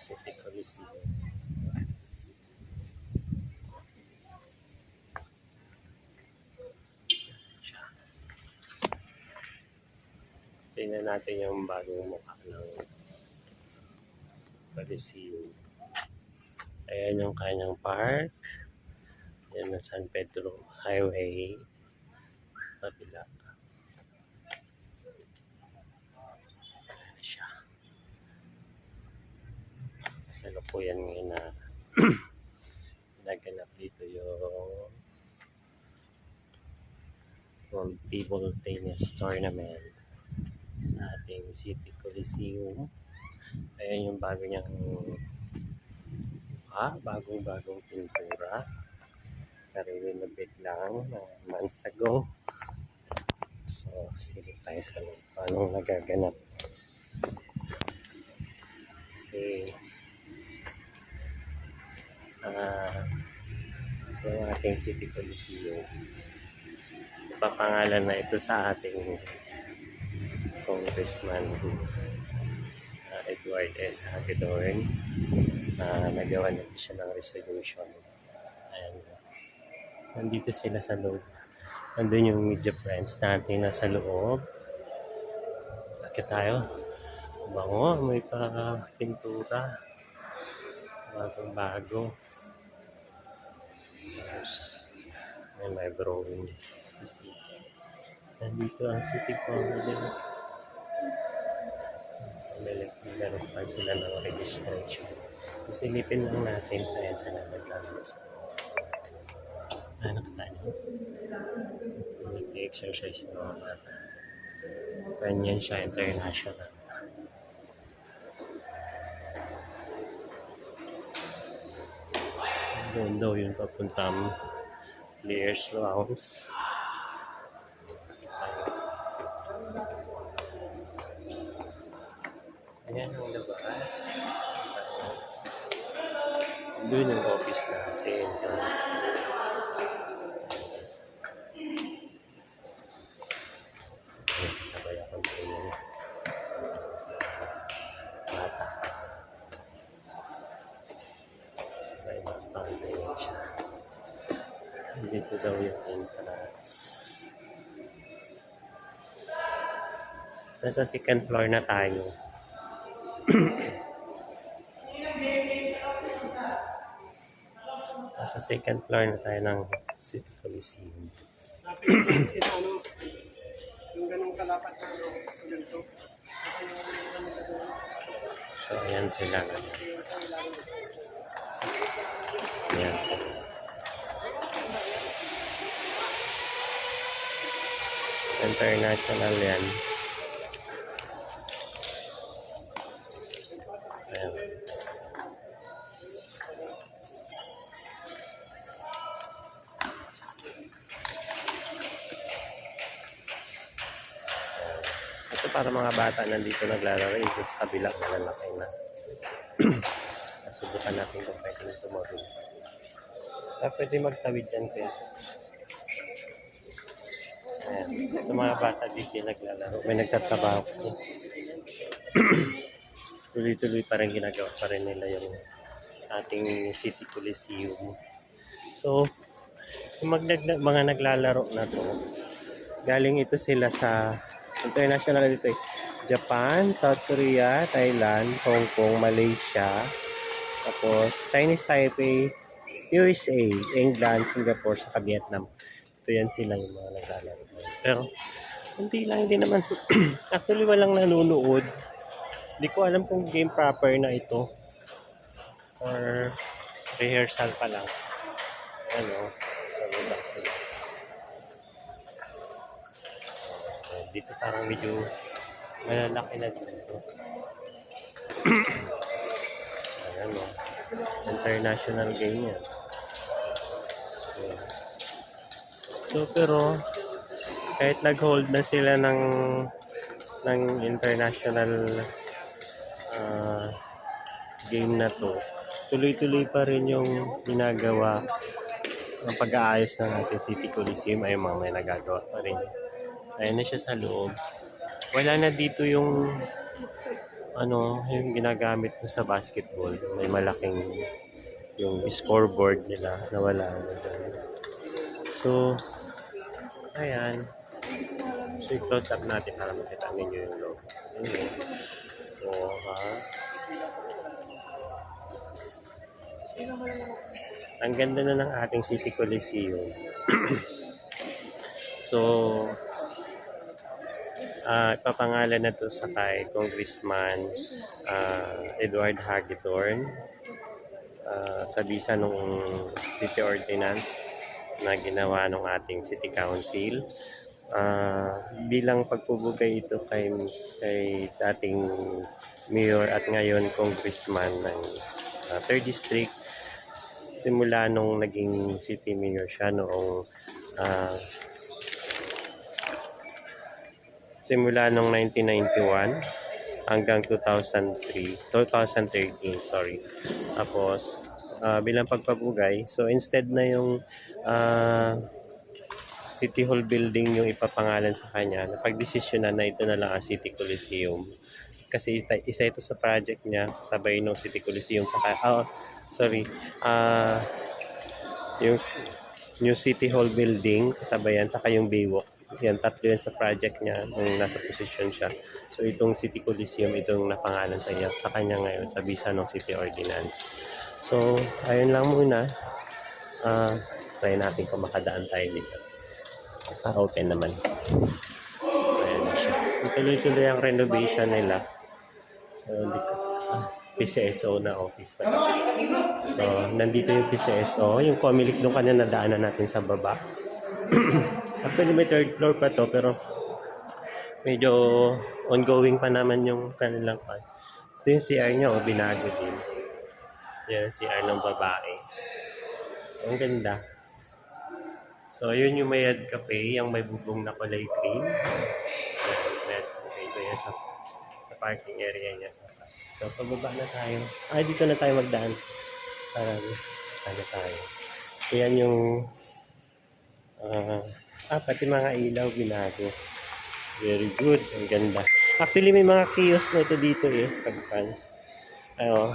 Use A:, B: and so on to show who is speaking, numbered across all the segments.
A: City Coliseum. Tingnan natin yung bagong mukha ng Coliseum. Ayan yung kanyang park. Ayan ang San Pedro Highway. Kabila. Ayan siya. Kasalukuyan ngayon na naganap dito yung World Table Tennis Tournament sa ating City Coliseum. Ayan yung bago niyang bagong pintura. Karinobate lang months ago. So, silip tayo sa loob. Anong nagaganap? Kasi yung ating City Coliseum, ipapangalan na ito sa ating Congressman Edward S. Hagedorn. Nagawa na siya ng resolution. Ayan. Nandito sila sa loob. Nandun yung media friends natin nasa loob. Bakit tayo? Bango, may pintura. Bagong-bago. May drawing. Nandito ang City College. Meron pa sila ng registration. Isilipin lang natin. Ayan sila naglalaro sa nakatayo. Nag-exercise yung mga bata. Ganyan siya, international. Doon daw yung papuntang Players Lounge. Ayan ang labas. Doon yung office natin. Ayan, kasabay akong tingin. Bata. Sabay nakapangin siya. Dito daw yung entrance. Nasa second floor na tayo. Nasa second floor na tayo ng City Coliseum.
B: Yung ganong kalapat na ganito.
A: So, ayan sila. Ayan sila. International yan. Ayan. Ito para mga bata nandito naglalaro. Ito sa kabila malalaki na. Subukan natin kung pwede nito tumawid. Pwede magtawid yan kaya. Ayan. Ito mga bata dito naglalaro. May nagtatrabaho kasi. Tuloy-tuloy pa rin ginagawa pa rin nila yung ating City Coliseum. So, yung mga naglalaro na to, galing ito sila sa international dito Japan, South Korea, Thailand, Hong Kong, Malaysia, tapos Chinese Taipei, USA, England, Singapore, saka Vietnam. Ito yan sila yung mga naglalaro. Pero, hindi lang din naman. Actually, walang nanonood. Hindi ko alam kung game proper na ito. Or rehearsal pa lang. Ano, so labas sila. Dito parang medyo malalaki na dito. Ayan o. International game yan. So pero kahit nag-hold na sila ng international game na to, tuloy-tuloy pa rin yung ginagawa ng pag-aayos ng ating City Coliseum. Ay mga may nagagawa pa rin. Ayan na siya sa loob. Wala na dito yung ano, yung ginagamit ko sa basketball. May malaking yung scoreboard nila na wala na dyan. So, ayan. So, i-close up natin para makita ninyo yung logo. Ayan. Oo, ha? Ang ganda na ng ating City Coliseum. So, ipapangalan na to sa kay Congressman Edward Hagedorn sa bisa nung city ordinance na ginawa ng ating City Council. Bilang pagpupugay ito kay dating mayor at ngayon congressman ng 3rd District simula nung naging city mayor siya noong simula nung 1991 hanggang 2013, sorry. Tapos, bilang pagpapugay, so instead na yung City Hall building yung ipapangalan sa kanya, napagdesisyonan na ito na lang ang City Coliseum. Kasi isa ito sa project niya, sabay ng City Coliseum. Yung New City Hall building, kasabay yan, saka yung Baywalk. Yan, tatlo yan sa project niya nung nasa posisyon siya. So itong City Coliseum, itong napangalan sa kanya ngayon sa bisa ng City Ordinance. So, ayun lang muna. Try natin kung makadaan tayo dito. Open naman. Ayan na siya. Tuloy-tuloy ang renovation nila. So, PCSO na office pa. So, nandito yung PCSO. Yung Comelec doon kanya nadaanan natin sa baba. Actually, may 3rd floor pa to, pero medyo ongoing pa naman yung kanilang part. Ito yung CR niya, binago din. Yan, CR ng babae. Ang ganda. So, yun yung Mayad Cafe, yung may bubong na kulay green. Mayad Cafe, ito yan sa parking area niya. So, pababa na tayo. Dito na tayo magdaan. Parang, ano tayo. Yan yung, pati mga ilaw, binago. Very good. Ang ganda. Actually, may mga kiosk na ito dito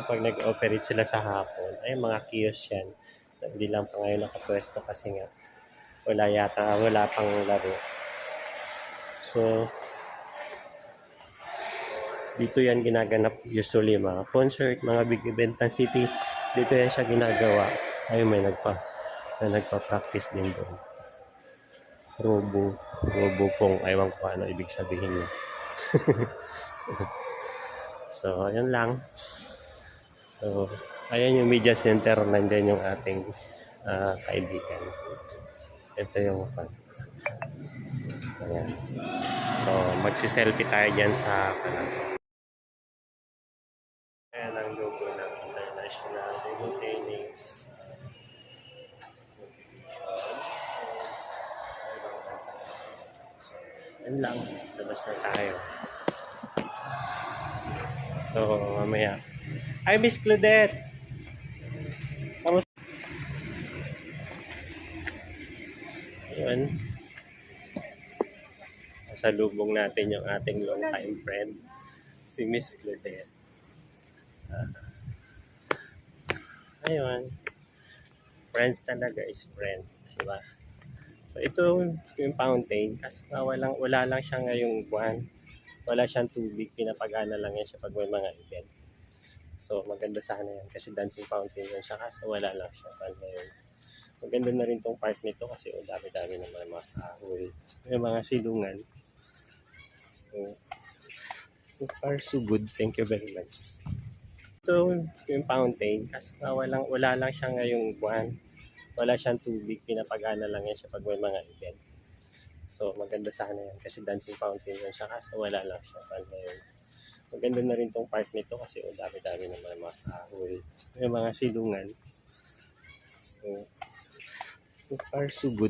A: pag nag-operate sila sa hapon. Ay, mga kiosk yan. Hindi lang pa ngayon nakapwesto kasi nga wala pang laro. So, dito yan ginaganap usually mga concert, mga big event ng city. Dito yan siya ginagawa. Ayun, may nagpa-practice din doon. Robo pong, aywan ko ano ibig sabihin niya. So, ayun lang. So, ayan yung media center, nandiyan yung ating kaibigan. Ito yung ayan. So, magsiselfie tayo dyan sa kanan. Ayan ang logo ng International Table Tennis. So, yun lang. Labas na tayo. So, mamaya. Hi, Miss Claudette! Kamusta? Ayun. Nasalubong natin yung ating long time friend, si Miss Claudette. Ayun. Friends talaga is friend. Diba? So, ito yung fountain. Kasi wala lang siya ngayong buwan. Wala siyang tubig. Pinapagana lang yan siya pag may mga event. So, maganda sana yan. Kasi dancing fountain yan siya. Kasi wala lang siya ngayon. Maganda na rin tong park nito kasi dami-dami naman mga kahoy. May mga silungan. So far so good. Thank you very much. Ito yung fountain. Kasi wala lang siya ngayong buwan. Wala siyang tubig. Pinapagana lang yan siya pag may mga event. So, maganda sana yan. Kasi dancing fountain yan siya. Kasi wala lang siya ngayon. Maganda na rin tong park nito kasi dami-dami naman mga kahoy. May mga silungan. So far so good.